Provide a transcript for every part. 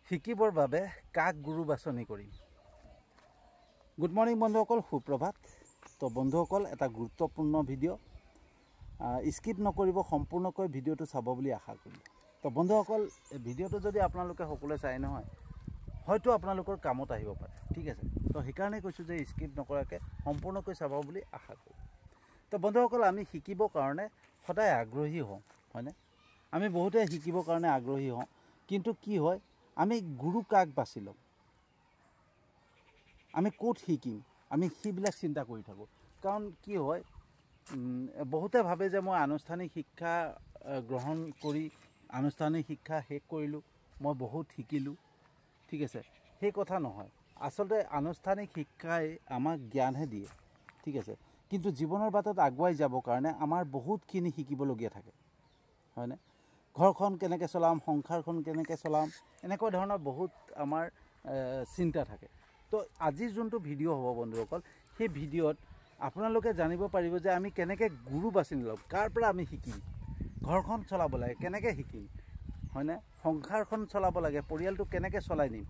শিকিবৰ বাবে কাক গুৰু বাছনি কৰিম। গুড মৰ্নিং বন্ধুসকল, সুপ্ৰভাত। তো বন্ধুসকল, এটা গুৰুত্বপূৰ্ণ ভিডিঅ' স্কিপ নকৰিব, সম্পূৰ্ণকৈ ভিডিঅ'টো চাব বুলি আশা কৰিলোঁ। তো বন্ধুসকল, এই ভিডিঅ'টো যদি আপোনালোকে সকলোৱে চাই নহয়, হয়তো আপোনালোকৰ কামত আহিব পাৰে, ঠিক আছে। তো সেইকাৰণে কৈছোঁ যে স্কিপ নকৰাকৈ সম্পূৰ্ণকৈ চাব বুলি আশা কৰোঁ। তো বন্ধুসকল, আমি শিকিবৰ কাৰণে সদায় আগ্ৰহী হওঁ, হয়নে? আমি বহুতে শিকিবৰ কাৰণে আগ্ৰহী হওঁ, কিন্তু কি হয়, আমি গুৰু কাক বাছি ল'ম, আমি ক'ত শিকিম, আমি সেইবিলাক চিন্তা কৰি থাকোঁ। কাৰণ কি হয়, বহুতে ভাবে যে মই আনুষ্ঠানিক শিক্ষা গ্ৰহণ কৰি আনুষ্ঠানিক শিক্ষা শেষ কৰিলোঁ, মই বহুত শিকিলোঁ, ঠিক আছে। সেই কথা নহয়। আচলতে আনুষ্ঠানিক শিক্ষাই আমাক জ্ঞানহে দিয়ে, ঠিক আছে। কিন্তু জীৱনৰ বাটত আগুৱাই যাবৰ কাৰণে আমাৰ বহুতখিনি শিকিবলগীয়া থাকে, হয়নে? ঘৰখন কেনেকৈ চলাম, সংসাৰখন কেনেকৈ চলাম, এনেকুৱা ধৰণৰ বহুত আমাৰ চিন্তা থাকে। তো আজিৰ যোনটো ভিডিঅ' হ'ব বন্ধুসকল, সেই ভিডিঅ'ত আপোনালোকে জানিব পাৰিব যে আমি কেনেকৈ গুৰু বাছি ল'ম, কাৰ পৰা আমি শিকিম, ঘৰখন চলাব লাগে কেনেকৈ শিকিম, হয়নে? সংসাৰখন চলাব লাগে, পৰিয়ালটো কেনেকৈ চলাই নিম,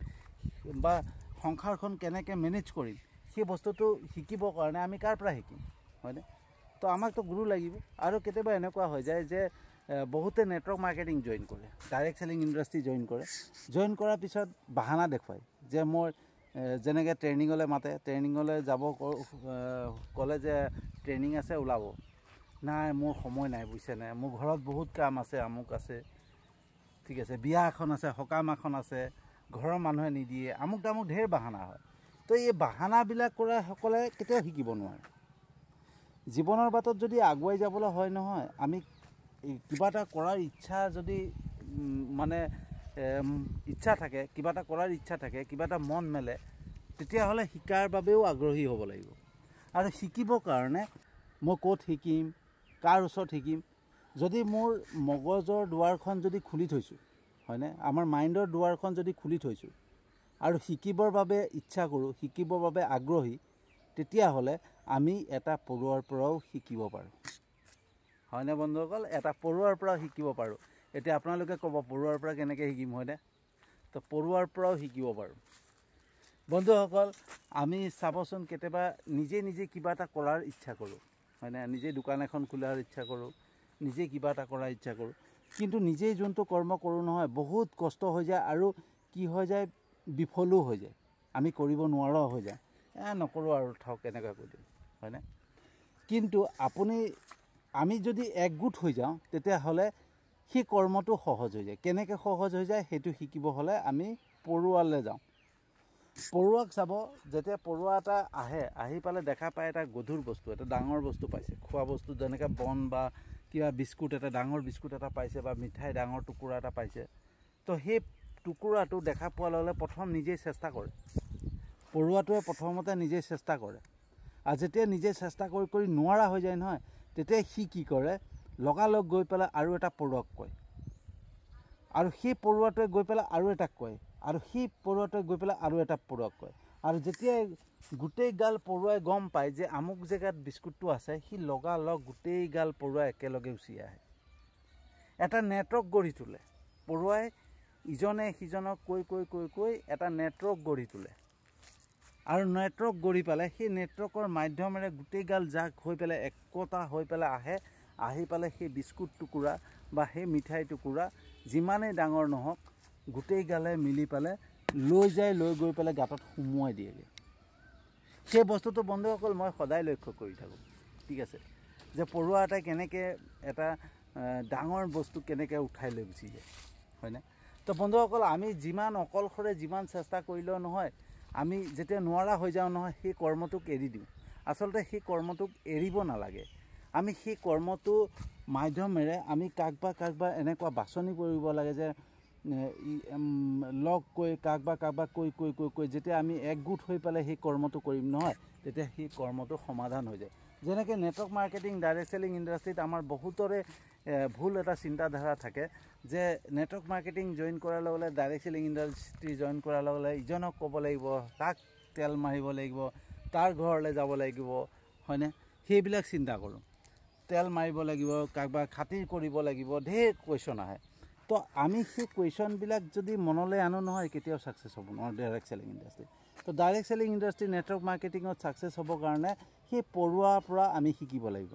বা সংসাৰখন কেনেকৈ মেনেজ কৰিম, সেই বস্তুটো শিকিবৰ কাৰণে আমি কাৰ পৰা শিকিম, হয়নে? তো আমাকতো গুৰু লাগিব। আৰু কেতিয়াবা এনেকুৱা হৈ যায় যে বহুতে নেটৱৰ্ক মাৰ্কেটিং জইন কৰে, ডাইৰেক্ট চেলিং ইণ্ডাষ্ট্ৰি জইন কৰে। জইন কৰাৰ পিছত বাহানা দেখুৱায় যে মই যেনেকৈ ট্ৰেইনিঙলৈ মাতে, ট্ৰেইনিঙলৈ যাব ক'লে যে ট্ৰেইনিং আছে ওলাব, নাই মোৰ সময় নাই, বুজিছেনে, মোৰ ঘৰত বহুত কাম আছে, আমুক আছে, ঠিক আছে, বিয়া এখন আছে, সকাম এখন আছে, ঘৰৰ মানুহে নিদিয়ে, আমুক তামুক ঢেৰ বাহানা হয়। তো এই বাহানাবিলাক কৰা সকলে কেতিয়াও শিকিব নোৱাৰে। জীৱনৰ বাটত যদি আগুৱাই যাবলৈ হয় নহয়, আমি কিবা এটা কৰাৰ ইচ্ছা যদি ইচ্ছা থাকে, কিবা এটা কৰাৰ ইচ্ছা থাকে, কিবা এটা মন মেলে, তেতিয়াহ'লে শিকাৰ বাবেও আগ্ৰহী হ'ব লাগিব। আৰু শিকিবৰ কাৰণে মই ক'ত শিকিম, কাৰ ওচৰত শিকিম, যদি মোৰ মগজৰ দুৱাৰখন যদি খুলি থৈছোঁ, হয়নে, আমাৰ মাইণ্ডৰ দুৱাৰখন যদি খুলি থৈছোঁ আৰু শিকিবৰ বাবে ইচ্ছা কৰোঁ, শিকিবৰ বাবে আগ্ৰহী, তেতিয়াহ'লে আমি এটা পৰুৱাৰ পৰাও শিকিব পাৰোঁ, হয়নে বন্ধুসকল? এটা পৰুৱাৰ পৰাও শিকিব পাৰোঁ। এতিয়া আপোনালোকে ক'ব, পৰুৱাৰ পৰা কেনেকৈ শিকিম, হয়নে? তো পৰুৱাৰ পৰাও শিকিব পাৰোঁ। বন্ধুসকল, আমি চাবচোন, কেতিয়াবা নিজে কিবা এটা কৰাৰ ইচ্ছা কৰোঁ, হয়নে? নিজে দোকান এখন খোলাৰ ইচ্ছা কৰোঁ, নিজে কিবা এটা কৰাৰ ইচ্ছা কৰোঁ, কিন্তু নিজেই যোনটো কৰ্ম কৰোঁ নহয়, বহুত কষ্ট হৈ যায় আৰু কি হৈ যায়, বিফলো হৈ যায়, আমি কৰিব নোৱাৰাও হৈ যায়, নকৰোঁ আৰু থাকক, এনেকৈ কৈ দিওঁ, হয়নে? কিন্তু আমি যদি একগোট হৈ যাওঁ, তেতিয়াহ'লে সেই কৰ্মটো সহজ হৈ যায়। কেনেকৈ সহজ হৈ যায় সেইটো শিকিব হ'লে আমি পৰুৱালৈ যাওঁ। পৰুৱাক চাব, যেতিয়া পৰুৱা এটা আহি পালে দেখা পায় এটা গধুৰ বস্তু, এটা ডাঙৰ বস্তু পাইছে, খোৱা বস্তু, যেনেকৈ বন বা কিবা বিস্কুট এটা, ডাঙৰ বিস্কুট এটা পাইছে, বা মিঠাই ডাঙৰ টুকুৰা এটা পাইছে। তো সেই টুকুৰাটো দেখা পোৱাৰ লগে লগে প্ৰথম নিজেই চেষ্টা কৰে, পৰুৱাটোৱে প্ৰথমতে নিজেই চেষ্টা কৰে। আৰু যেতিয়া নিজে চেষ্টা কৰি নোৱাৰা হৈ যায় নহয়, তেতিয়া সি কি কৰে, লগালগ গৈ পেলাই আৰু এটা পৰুৱাক কয়, আৰু সেই পৰুৱাটোৱে গৈ পেলাই আৰু এটাক কয়, আৰু সেই পৰুৱাটোৱে গৈ পেলাই আৰু এটা পৰুৱাক কয়। আৰু যেতিয়াই গোটেইগাল পৰুৱাই গম পায় যে আমুক জেগাত বিস্কুটটো আছে, সি লগালগ গোটেইগাল পৰুৱাই একেলগে উচি আহে, এটা নেটৱৰ্ক গঢ়ি তোলে। পৰুৱাই ইজনে সিজনক কৈ এটা নেটৱৰ্ক গঢ়ি তোলে, আৰু নেটৱৰ্ক গঢ়ি পেলাই সেই নেটৱৰ্কৰ মাধ্যমেৰে গোটেইগাল জাক হৈ পেলাই একতা হৈ পেলাই আহি পেলাই সেই বিস্কুট টুকুৰা বা সেই মিঠাই টুকুৰা যিমানেই ডাঙৰ নহওক, গোটেইগালে মিলি পেলাই লৈ গৈ পেলাই গাঁতত সুমুৱাই দিয়েগৈ। সেই বস্তুটো বন্ধুসকল মই সদায় লক্ষ্য কৰি থাকোঁ, ঠিক আছে, যে পৰুৱা এটাই কেনেকৈ এটা ডাঙৰ বস্তু কেনেকৈ উঠাই লৈ গুচি যায়, হয়নে? তো বন্ধুসকল, আমি যিমান অকলশৰে যিমান চেষ্টা কৰিলেও নহয়, আমি যেতিয়া নোৱাৰা হৈ যাওঁ নহয়, সেই কৰ্মটোক এৰি দিওঁ। আচলতে সেই কৰ্মটোক এৰিব নালাগে। আমি সেই কৰ্মটো মাধ্যমেৰে আমি কাৰোবাক এনেকুৱা বাছনি কৰিব লাগে যে লগ কৈ কাৰোবাক কৈ যেতিয়া আমি একগোট হৈ পেলাই সেই কৰ্মটো কৰিম নহয়, তেতিয়া সেই কৰ্মটো সমাধান হৈ যায়। যেনেকৈ নেটৱৰ্ক মাৰ্কেটিং, ডাইৰেক্ট চেলিং ইণ্ডাষ্ট্ৰিত আমাৰ বহুতৰে ভুল এটা চিন্তাধাৰা থাকে যে নেটৱৰ্ক মাৰ্কেটিং জইন কৰাৰ লগে লগে, ডাইৰেক্ট চেলিং ইণ্ডাষ্ট্ৰি জইন কৰাৰ লগে লগে ইজনক ক'ব লাগিব, তাক তেল মাৰিব লাগিব, তাৰ ঘৰলৈ যাব লাগিব, হয়নে? সেইবিলাক চিন্তা কৰোঁ। তেল মাৰিব লাগিব, কাৰোবাক খাতিৰ কৰিব লাগিব, ঢেৰ কুৱেশ্যন আহে। তো আমি সেই কুৱেশ্যনবিলাক যদি মনলৈ আনো নহয় কেতিয়াও ছাকচেছ হ'ব নহয় ডাইৰেক্ট চেলিং ইণ্ডাষ্ট্ৰি। তো ডাইৰেক্ট চেলিং ইণ্ডাষ্ট্ৰি নেটৱৰ্ক মাৰ্কেটিঙত ছাকচেছ হ'বৰ কাৰণে সেই পঢ়ুৱাৰ পৰা আমি শিকিব লাগিব।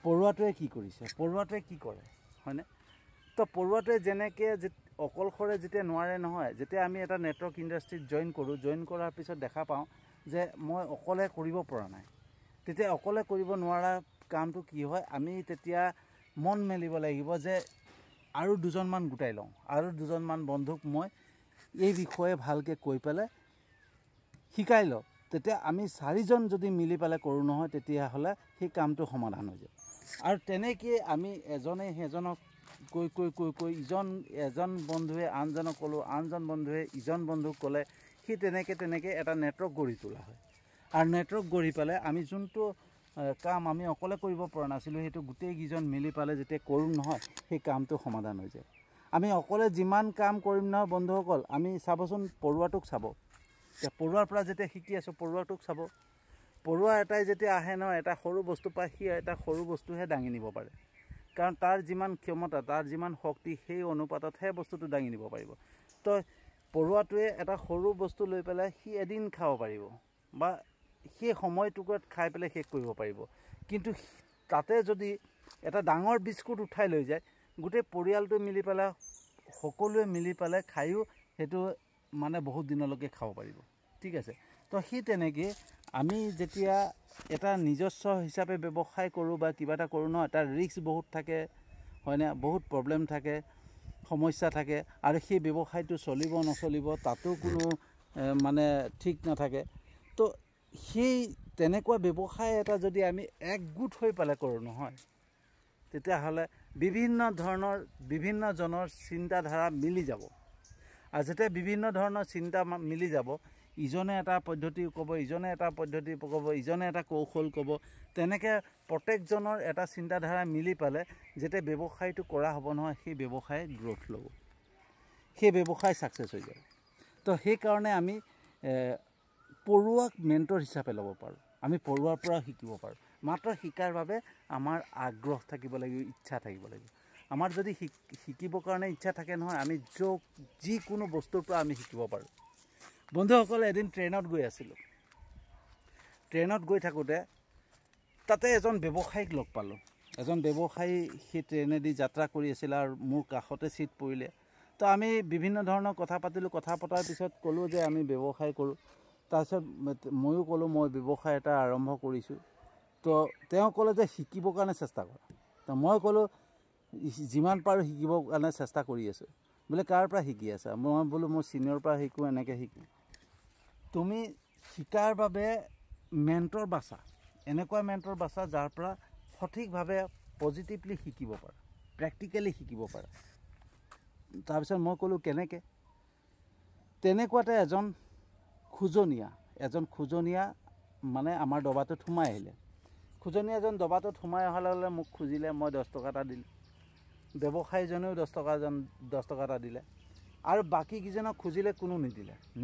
পঢ়ুৱাটোৱে কি কৰিছে, পঢ়ুৱাটোৱে কি কৰে, হয়নে? তো পঢ়ুৱাটোৱে যেনেকৈ অকলশৰে যেতিয়া নোৱাৰে নহয়, যেতিয়া আমি এটা নেটৱৰ্ক ইণ্ডাষ্ট্ৰিত জইন কৰোঁ, জইন কৰাৰ পিছত দেখা পাওঁ যে মই অকলে কৰিব পৰা নাই, তেতিয়া অকলে কৰিব নোৱাৰা কামটো কি হয়, আমি তেতিয়া মন মেলিব লাগিব যে আৰু দুজনমান গোটাই লওঁ, আৰু দুজনমান বন্ধুক মই এই বিষয়ে ভালকৈ কৈ পেলাই শিকাই লওঁ। তেতিয়া আমি 4জন যদি মিলি পেলাই কৰোঁ নহয়, তেতিয়াহ'লে সেই কামটো সমাধান হৈ যায়। আৰু তেনেকৈ আমি এজনে সেইজনক কৈ কৈ কৈ কৈ এজন বন্ধুৱে আনজনক ক'লোঁ, আনজন বন্ধুৱে ইজন বন্ধুক ক'লে, সেই তেনেকৈ এটা নেটৱৰ্ক গঢ়ি তোলা হয়। আৰু নেটৱৰ্ক গঢ়ি পেলাই আমি যোনটো কাম আমি অকলে কৰিব পৰা নাছিলোঁ, সেইটো গোটেইকেইজন মিলি পেলাই যেতিয়া কৰোঁ নহয়, সেই কামটো সমাধান হৈ যায়। আমি অকলে যিমান কাম কৰিম নহয় বন্ধুসকল, আমি চাবচোন পঢ়ুৱাটোক চাব, এতিয়া পঢ়ুৱাৰ পৰা যেতিয়া শিকি আছোঁ পঢ়ুৱাটোক চাব। পঢ়ুৱা এটাই যেতিয়া আহে নহয়, এটা সৰু বস্তু পায়, সি এটা সৰু বস্তুহে দাঙি নিব পাৰে, কাৰণ তাৰ যিমান ক্ষমতা, তাৰ যিমান শক্তি, সেই অনুপাততহে বস্তুটো দাঙি নিব পাৰিব। তো পঢ়ুৱাটোৱে এটা সৰু বস্তু লৈ পেলাই সি এদিন খাব পাৰিব বা সেই সময়টুকুৰত খাই পেলাই শেষ কৰিব পাৰিব, কিন্তু তাতে যদি এটা ডাঙৰ বিস্কুট উঠাই লৈ যায়, গোটেই পৰিয়ালটো মিলি পেলাই সকলোৱে মিলি পেলাই খায়ো সেইটো মানে বহুত দিনলৈকে খাব পাৰিব, ঠিক আছে? তো সেই তেনেকৈ আমি যেতিয়া এটা নিজস্ব হিচাপে ব্যৱসায় কৰোঁ বা কিবা এটা কৰোঁ নহয়, তাৰ ৰিস্ক বহুত থাকে, হয়নে? বহুত প্ৰব্লেম থাকে, সমস্যা থাকে, আৰু সেই ব্যৱসায়টো চলিব নচলিব তাতো কোনো মানে ঠিক নাথাকে। তো সেই তেনেকুৱা ব্যৱসায় এটা যদি আমি একগোট হৈ পেলাই কৰোঁ নহয়, তেতিয়াহ'লে বিভিন্নজনৰ চিন্তাধাৰা মিলি যাব। আৰু যেতিয়া বিভিন্ন ধৰণৰ চিন্তা মিলি যাব, ইজনে এটা পদ্ধতি ক'ব, ইজনে এটা পদ্ধতি ক'ব, ইজনে এটা কৌশল ক'ব, তেনেকৈ প্ৰত্যেকজনৰ এটা চিন্তাধাৰা মিলি পেলাই যেতিয়া ব্যৱসায়টো কৰা হ'ব নহয়, সেই ব্যৱসায় গ্ৰ'থ ল'ব, সেই ব্যৱসায় ছাকচেছ হৈ যাব। তো সেইকাৰণে আমি পঢ়ুৱাক মেণ্টৰ হিচাপে ল'ব পাৰোঁ, আমি পঢ়ুৱাৰ পৰা শিকিব পাৰোঁ। মাত্ৰ শিকাৰ বাবে আমাৰ আগ্ৰহ থাকিব লাগিব, ইচ্ছা থাকিব লাগিব। আমাৰ যদি শিকিবৰ কাৰণে ইচ্ছা থাকে নহয়, আমি যিকোনো বস্তুৰ পৰা আমি শিকিব পাৰোঁ। বন্ধুসকল, এদিন ট্ৰেইনত গৈ আছিলোঁ, ট্ৰেইনত গৈ থাকোঁতে তাতে এজন ব্যৱসায়ীক লগ পালোঁ। এজন ব্যৱসায়ী সেই ট্ৰেইনেদি যাত্ৰা কৰি আছিল আৰু মোৰ কাষতে ছিট পৰিলে। তো আমি বিভিন্ন ধৰণৰ কথা পাতিলোঁ, কথা পতাৰ পিছত ক'লোঁ যে আমি ব্যৱসায় কৰোঁ। তাৰপিছত ময়ো ক'লোঁ মই ব্যৱসায় এটা আৰম্ভ কৰিছোঁ। তো তেওঁ ক'লে যে শিকিবৰ কাৰণে চেষ্টা কৰা। তো মই ক'লোঁ যিমান পাৰোঁ শিকিবৰ কাৰণে চেষ্টা কৰি আছোঁ। বোলে কাৰ পৰা শিকি আছা? মই বোলো মোৰ ছিনিয়ৰৰ পৰা শিকোঁ, এনেকৈ শিকোঁ। তুমি শিকাৰ বাবে মেণ্টৰ বাছা, এনেকুৱা মেণ্টৰ বাছা যাৰ পৰা সঠিকভাৱে পজিটিভলি শিকিব পাৰা, প্ৰেক্টিকেলি শিকিব পাৰা। তাৰপিছত মই ক'লোঁ কেনেকৈ? তেনেকুৱাতে এজন খোজনীয়া মানে আমাৰ দবাটোত সোমাই আহিলে। খোজনীয়া এজন দবাটোত সোমাই অহাৰ লগে লগে মোক খুজিলে, মই 10 টকা এটা দিলোঁ। ব্যৱসায়ীজনেও 10 টকা এটা দিলে, আৰু বাকীকেইজনক খুজিলে, কোনো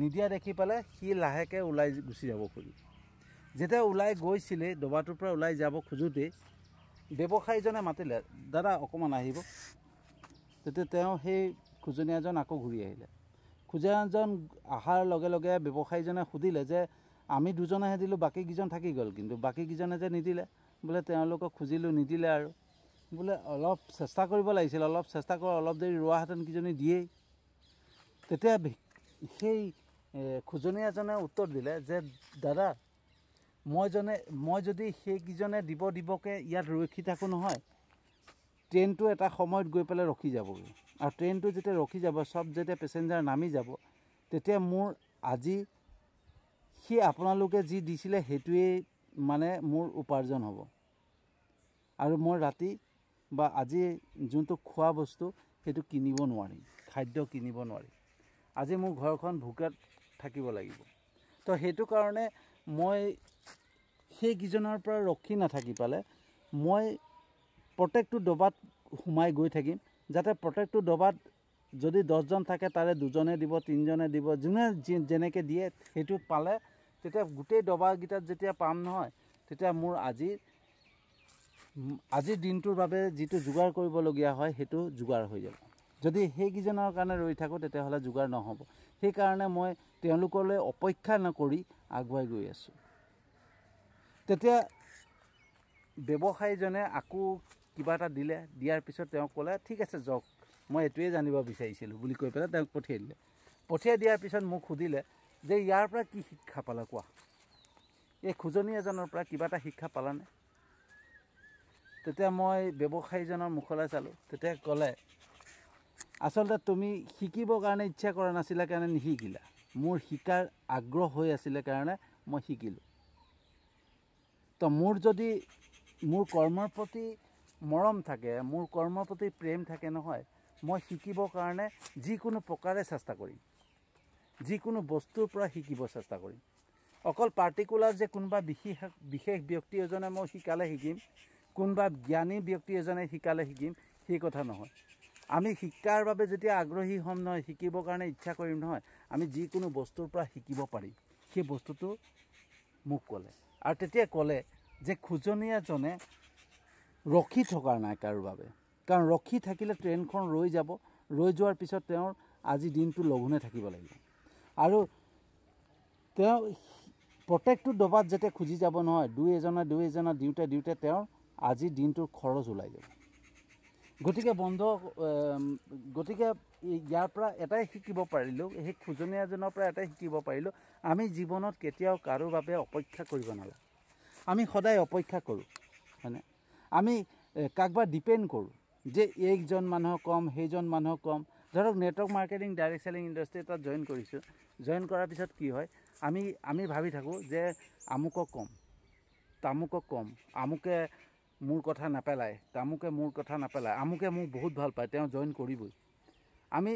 নিদিয়া দেখি পেলাই সি লাহেকৈ ওলাই গুচি যাব খুজি। যেতিয়া ওলাই গৈছিলে, দবাটোৰ পৰা ওলাই যাব খোজোঁতেই ব্যৱসায়ীজনে মাতিলে, দাদা অকণমান আহিব। তেতিয়া তেওঁ সেই খোজনীয়াজন আকৌ ঘূৰি আহিলে। খোজনীয়াজন অহাৰ লগে লগে ব্যৱসায়ীজনে সুধিলে যে আমি দুজনেহে দিলোঁ, বাকীকেইজন থাকি গ'ল, কিন্তু বাকীকেইজনে যে নিদিলে। বোলে তেওঁলোকক খুজিলোঁ, নিদিলে। আৰু বোলে অলপ চেষ্টা কৰিব লাগিছিল, অলপ দেৰি ৰোৱাহেঁতেন কিজনী দিয়েই। তেতিয়া সেই খোজনীয়াজনে উত্তৰ দিলে যে দাদা, মই যদি সেইকেইজনে দিবকে ইয়াত ৰখি থাকোঁ নহয়, ট্ৰেইনটো এটা সময়ত গৈ পেলাই ৰখি যাবগৈ। আৰু ট্ৰেইনটো যেতিয়া ৰখি যাব, চব যেতিয়া পেচেঞ্জাৰ নামি যাব, তেতিয়া মোৰ আজি সেই আপোনালোকে যি দিছিলে সেইটোৱেই মানে মোৰ উপাৰ্জন হ'ব। আৰু মই ৰাতি বা আজি যোনটো খোৱা বস্তু সেইটো কিনিব নোৱাৰিম, খাদ্য কিনিব নোৱাৰিম। আজি মোৰ ঘৰখন ভোকত থাকিব লাগিব। তো সেইটো কাৰণে মই সেইকেইজনৰ পৰা ৰখি নাথাকি পেলাই মই প্ৰত্যেকটো দবাত সোমাই গৈ থাকিম, যাতে প্ৰত্যেকটো দবাত যদি 10জন থাকে তাৰে 2জনে দিব, 3জনে দিব, যোনে যেনেকৈ দিয়ে সেইটো পালে, তেতিয়া গোটেই দবাকেইটাত যেতিয়া পাম নহয়, তেতিয়া মোৰ আজিৰ দিনটোৰ বাবে যিটো যোগাৰ কৰিবলগীয়া হয় সেইটো যোগাৰ হৈ যাব। যদি সেইকেইজনৰ কাৰণে ৰৈ থাকোঁ তেতিয়াহ'লে যোগাৰ নহ'ব। সেইকাৰণে মই তেওঁলোকলৈ অপেক্ষা নকৰি আগুৱাই গৈ আছোঁ। তেতিয়া ব্যৱসায়ীজনে আকৌ কিবা এটা দিলে, দিয়াৰ পিছত তেওঁ ক'লে ঠিক আছে যাওক, মই এইটোৱে জানিব বিচাৰিছিলোঁ বুলি কৈ পেলাই তেওঁক পঠিয়াই দিলে। পঠিয়াই দিয়াৰ পিছত মোক সুধিলে যে ইয়াৰ পৰা কি শিক্ষা পালা কোৱা, এই খুজনি এজনৰ পৰা কিবা এটা শিক্ষা পালানে? তেতিয়া মই ব্যৱসায়ীজনৰ মুখলৈ চালোঁ। তেতিয়া ক'লে আচলতে তুমি শিকিবৰ কাৰণে ইচ্ছা কৰা নাছিলা কাৰণে নিশিকিলা, মোৰ শিকাৰ আগ্ৰহ হৈ আছিলে কাৰণে মই শিকিলোঁ। তো মোৰ যদি মোৰ কৰ্মৰ প্ৰতি মৰম থাকে, মোৰ কৰ্মৰ প্ৰতি প্ৰেম থাকে নহয়, মই শিকিবৰ কাৰণে যিকোনো প্ৰকাৰে চেষ্টা কৰিম, যিকোনো বস্তুৰ পৰা শিকিব চেষ্টা কৰিম। অকল পাৰ্টিকুলাৰ যে কোনোবা বিশেষ ব্যক্তি এজনে মই শিকালে শিকিম, কোনোবা জ্ঞানী ব্যক্তি এজনে শিকালে শিকিম, সেই কথা নহয়। আমি শিকাৰ বাবে যেতিয়া আগ্ৰহী হ'ম নহয়, শিকিবৰ কাৰণে ইচ্ছা কৰিম নহয়, আমি যিকোনো বস্তুৰ পৰা শিকিব পাৰিম, সেই বস্তুটো মোক ক'লে। আৰু তেতিয়া ক'লে যে খুজনীয়াজনে ৰখি থকা নাই কাৰো বাবে, কাৰণ ৰখি থাকিলে ট্ৰেইনখন ৰৈ যাব, ৰৈ যোৱাৰ পিছত তেওঁৰ আজি দিনটো লঘোণে থাকিব লাগিব। আৰু তেওঁ প্ৰত্যেকটো ডবাত যেতিয়া খুজি যাব নহয়, দুই এজনে দিওঁতে তেওঁৰ আজিৰ দিনটোৰ খৰচ ওলাই যাব। গতিকে ইয়াৰ পৰা এটাই শিকিব পাৰিলোঁ, সেই খুজনীয়াজনৰ পৰা এটাই শিকিব পাৰিলোঁ, আমি জীৱনত কেতিয়াও কাৰো বাবে অপেক্ষা কৰিব নালাগে। আমি সদায় অপেক্ষা কৰোঁ, হয়নে? আমি কাকবাৰ ডিপেণ্ড কৰোঁ যে এইজন মানুহক কম, সেইজন মানুহক কম। ধৰক network marketing direct selling industry এটাত জইন কৰিছোঁ। জইন কৰাৰ পিছত কি হয়, আমি ভাবি থাকোঁ যে আমুকক কম, তামুকক কম, আমুকে মোৰ কথা নাপেলায়, তামুকে মোৰ কথা নাপেলায়, আমুকে মোক বহুত ভাল পায়, তেওঁ জইন কৰিবই। আমি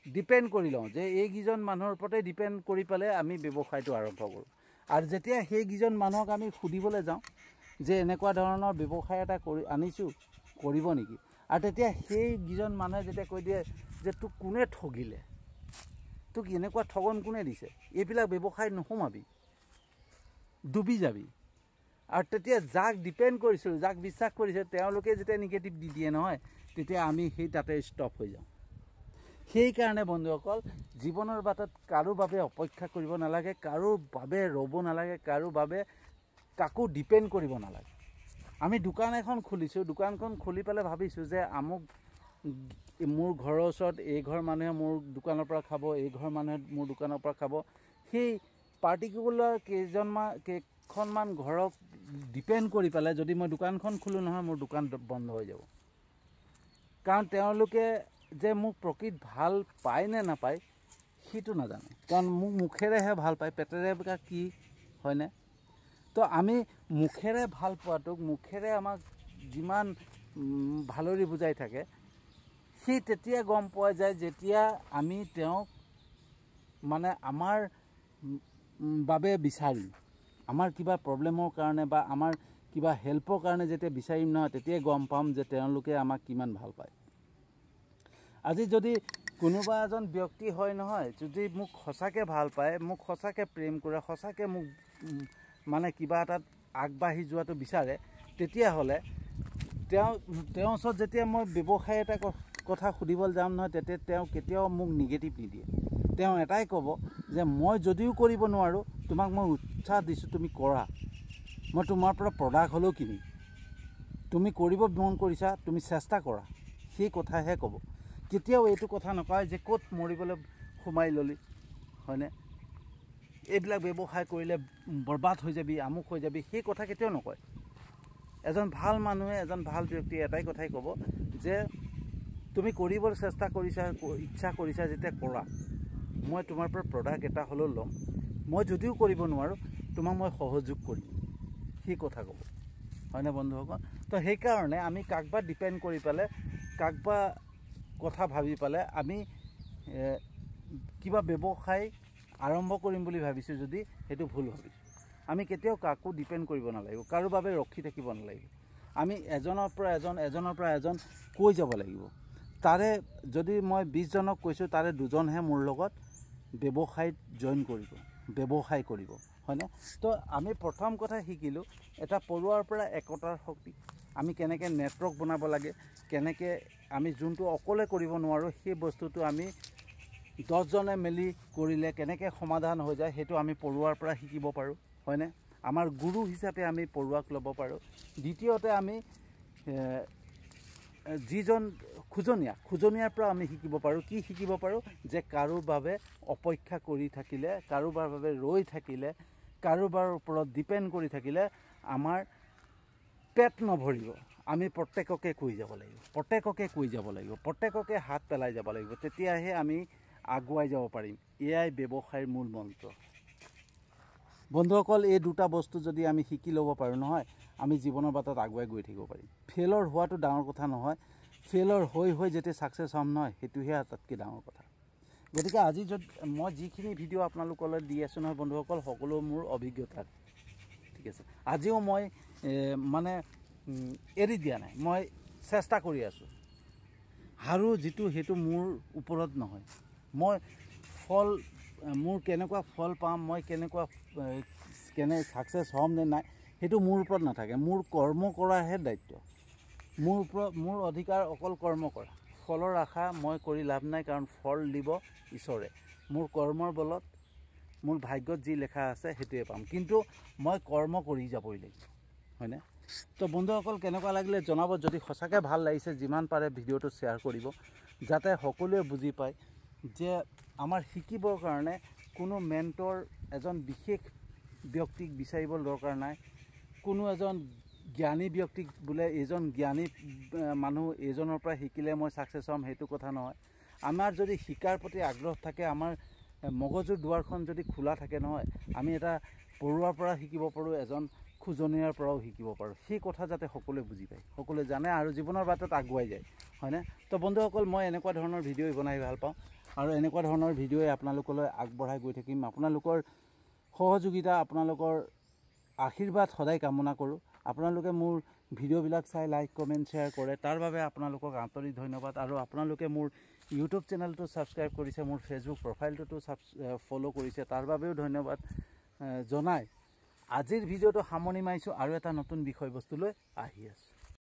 ডিপেণ্ড কৰি লওঁ যে এইকেইজন মানুহৰ ওপৰতে ডিপেণ্ড কৰি পেলাই আমি ব্যৱসায়টো আৰম্ভ কৰোঁ। আৰু যেতিয়া সেইকেইজন মানুহক আমি সুধিবলৈ যাওঁ যে এনেকুৱা ধৰণৰ ব্যৱসায় এটা আনিছোঁ, কৰিব নেকি? আৰু তেতিয়া সেইকেইজন মানুহে যেতিয়া কৈ দিয়ে যে তোক কোনে ঠগিলে, তোক এনেকুৱা ঠগন কোনে দিছে, এইবিলাক ব্যৱসায় নোসোমাবি, ডুবি যাবি। আৰু তেতিয়া যাক ডিপেণ্ড কৰিছিলোঁ, যাক বিশ্বাস কৰিছে, তেওঁলোকে যেতিয়া নিগেটিভ দি দিয়ে নহয়, তেতিয়া আমি সেই তাতে ষ্টপ হৈ যাওঁ। সেইকাৰণে বন্ধুসকল, জীৱনৰ বাটত কাৰো বাবে অপেক্ষা কৰিব নালাগে, কাৰো বাবে ৰ'ব নালাগে, কাৰো বাবে কাকো ডিপেণ্ড কৰিব নালাগে। আমি দোকান এখন খুলিছোঁ, দোকানখন খুলি পেলাই ভাবিছোঁ যে মোৰ ঘৰৰ ওচৰত এই ঘৰ মানুহে মোৰ দোকানৰ পৰা খাব, এই ঘৰ মানুহে মোৰ দোকানৰ পৰা খাব। সেই পাৰ্টিকুলাৰ কেইখনমান ঘৰক ডিপেণ্ড কৰি পেলাই যদি মই দোকানখন খোলোঁ নহয়, মোৰ দোকান বন্ধ হৈ যাব। কাৰণ তেওঁলোকে যে মোক প্ৰকৃত ভাল পায় নে নাপায় সেইটো নাজানে, কাৰণ মোক মুখেৰেহে ভাল পায়, পেটেৰে কি হয়নে? তো আমি মুখেৰে ভাল পোৱাটোক, মুখেৰে আমাক যিমান ভালৰি বুজাই থাকে, সেই তেতিয়া গম পোৱা যায় যেতিয়া আমি তেওঁক মানে আমাৰ বাবে বিচাৰিম, আমাৰ কিবা প্ৰব্লেমৰ কাৰণে বা আমাৰ কিবা হেল্পৰ কাৰণে যেতিয়া বিচাৰিম নহয়, তেতিয়াই গম পাম যে তেওঁলোকে আমাক কিমান ভাল পায়। আজি যদি কোনোবা এজন ব্যক্তি হয় নহয়, যদি মোক সঁচাকৈ ভাল পায়, মোক সঁচাকৈ প্ৰেম কৰে, সঁচাকৈ মোক মানে কিবা এটাত আগবাঢ়ি যোৱাটো বিচাৰে, তেতিয়াহ'লে তেওঁৰ ওচৰত যেতিয়া মই ব্যৱসায় এটা কথা সুধিবলৈ যাম নহয়, তেতিয়া তেওঁ কেতিয়াও মোক নিগেটিভ নিদিয়ে। তেওঁ এটাই ক'ব যে মই যদিও কৰিব নোৱাৰোঁ, তোমাক মই উৎসাহ দিছোঁ, তুমি কৰা, মই তোমাৰ পৰা প্ৰডাক্ট হ'লেও কিনিম, তুমি কৰিব মন কৰিছা, তুমি চেষ্টা কৰা, সেই কথাহে ক'ব। কেতিয়াও এইটো কথা নকয় যে ক'ত মৰিবলৈ সোমাই ল'লি, হয়নে? এইবিলাক ব্যৱসায় কৰিলে বৰবাদ হৈ যাবি, আমুক হৈ যাবি, সেই কথা কেতিয়াও নকয়। এজন ভাল মানুহে, এজন ভাল ব্যক্তিয়ে এটাই কথাই ক'ব যে তুমি কৰিবলৈ চেষ্টা কৰিছা, ইচ্ছা কৰিছা যেতিয়া কৰা, মই তোমাৰ পৰা প্ৰডাক্ট এটা হ'লেও ল'ম, মই যদিও কৰিব নোৱাৰোঁ তোমাক মই সহযোগ কৰিম, সেই কথা ক'ব, হয়নে বন্ধুসকল? তো সেইকাৰণে আমি কাকবা ডিপেণ্ড কৰি পেলাই, কাকবা কথা ভাবি পেলাই আমি কিবা ব্যৱসায় আৰম্ভ কৰিম বুলি ভাবিছোঁ যদি সেইটো ভুল ভাবিছোঁ। আমি কেতিয়াও কাকো ডিপেণ্ড কৰিব নালাগিব, কাৰো বাবে ৰখি থাকিব নালাগিব। আমি এজনৰ পৰা এজন কৈ যাব লাগিব। তাৰে যদি মই 20 জনক কৈছোঁ, তাৰে 2জনহে মোৰ লগত ব্যৱসায়ত জইন কৰিব, ব্যৱসায় কৰিব, হয়নে? তো আমি প্ৰথম কথা শিকিলোঁ এটা পৰুৱাৰ পৰা একতাৰ শক্তি, আমি কেনেকৈ নেটৱৰ্ক বনাব লাগে, কেনেকৈ আমি যোনটো অকলে কৰিব নোৱাৰোঁ সেই বস্তুটো আমি 10 জনে মিলি কৰিলে কেনেকৈ সমাধান হৈ যায় সেইটো আমি পৰুৱাৰ পৰা শিকিব পাৰোঁ, হয়নে? আমাৰ গুৰু হিচাপে আমি পৰুৱাক ল'ব পাৰোঁ। দ্বিতীয়তে আমি যিজন খোজনীয়াৰ পৰা আমি শিকিব পাৰোঁ। কি শিকিব পাৰোঁ? যে কাৰোৰ বাবে অপেক্ষা কৰি থাকিলে, কাৰোবাৰ বাবে ৰৈ থাকিলে, কাৰোবাৰ ওপৰত ডিপেণ্ড কৰি থাকিলে আমাৰ পেট নভৰিব। আমি প্ৰত্যেককে কৈ যাব লাগিব, প্ৰত্যেককে হাত পেলাই যাব লাগিব, তেতিয়াহে আমি আগুৱাই যাব পাৰিম। এয়াই ব্যৱসায়ৰ মূল মন্ত্ৰ। বন্ধুসকল, এই দুটা বস্তু যদি আমি শিকি ল'ব পাৰোঁ নহয়, আমি জীৱনৰ বাটত আগুৱাই গৈ থাকিব পাৰিম। ফেইলৰ হোৱাটো ডাঙৰ কথা নহয়, ফেইলৰ হৈ যেতিয়া ছাকচেছ হ'ম নহয়, সেইটোহে আটাইতকৈ ডাঙৰ কথা। গতিকে আজি মই যিখিনি ভিডিঅ' আপোনালোকলৈ দি আছোঁ নহয় বন্ধুসকল, সকলো মোৰ অভিজ্ঞতাৰ, ঠিক আছে। আজিও মই মানে এৰি দিয়া নাই, মই চেষ্টা কৰি আছোঁ। হাৰো যিটো সেইটো মোৰ ওপৰত নহয়। মই মোৰ কেনেকুৱা ফল পাম, মই কেনে ছাকচেছ হ'ম নে নাই, সেইটো মোৰ ওপৰত নাথাকে। মোৰ কৰ্ম কৰাৰহে দায়িত্ব। মোৰ অধিকাৰ অকল কৰ্ম কৰা। ফলৰ আশা মই কৰি লাভ নাই, কাৰণ ফল দিব ঈশ্বৰে। মোৰ কৰ্মৰ বলত মোৰ ভাগ্যত যি লেখা আছে সেইটোৱে পাম, কিন্তু মই কৰ্ম কৰি যাবই লাগিব, হয়নে? তো বন্ধুসকল, কেনেকুৱা লাগিলে জনাব। যদি সঁচাকৈ ভাল লাগিছে, যিমান পাৰে ভিডিঅ'টো শ্বেয়াৰ কৰিব, যাতে সকলোৱে বুজি পায় যে আমাৰ শিকিবৰ কাৰণে কোনো মেণ্টৰ এজন বিশেষ ব্যক্তিক বিচাৰিব দৰকাৰ নাই। কোনো এজন জ্ঞানী ব্যক্তিক বোলে এইজন জ্ঞানী মানুহ এইজনৰ পৰা শিকিলে মই ছাকচেছ হ'ম, সেইটো কথা নহয়। আমাৰ যদি শিকাৰ প্ৰতি আগ্ৰহ থাকে, আমাৰ মগজুৰ দুৱাৰখন যদি খোলা থাকে নহয়, আমি এটা পৰুৱাৰ পৰা শিকিব পাৰোঁ, এজন খোজনীয়াৰ পৰাও শিকিব পাৰোঁ। সেই কথা যাতে সকলোৱে বুজি পায়, সকলোৱে জানে আৰু জীৱনৰ বাটত আগুৱাই যায়, হয়নে? তো বন্ধুসকল, মই এনেকুৱা ধৰণৰ ভিডিঅ' বনাই ভাল পাওঁ আৰু এনেকুৱা ধৰণৰ ভিডিঅ'ই আপোনালোকলৈ আগবঢ়াই গৈ থাকিম। আপোনালোকৰ সহযোগিতা, আপোনালোকৰ আশীৰ্বাদ সদায় কামনা কৰোঁ। আপোনালোকে মোৰ ভিডিঅ'বিলাক চাই লাইক, কমেণ্ট, শ্বেয়াৰ কৰে, তাৰ বাবে আপোনালোকক আন্তৰিক ধন্যবাদ। আৰু আপোনালোকে মোৰ ইউটিউব চেনেলটো ছাবস্ক্ৰাইব কৰিছে, মোৰ ফেচবুক প্ৰফাইলটোতো ফ'ল' কৰিছে, তাৰ বাবেও ধন্যবাদ জনাই আজিৰ ভিডিঅ'টো সামৰণি মাৰিছোঁ। আৰু এটা নতুন বিষয়বস্তু লৈ আহি আছোঁ।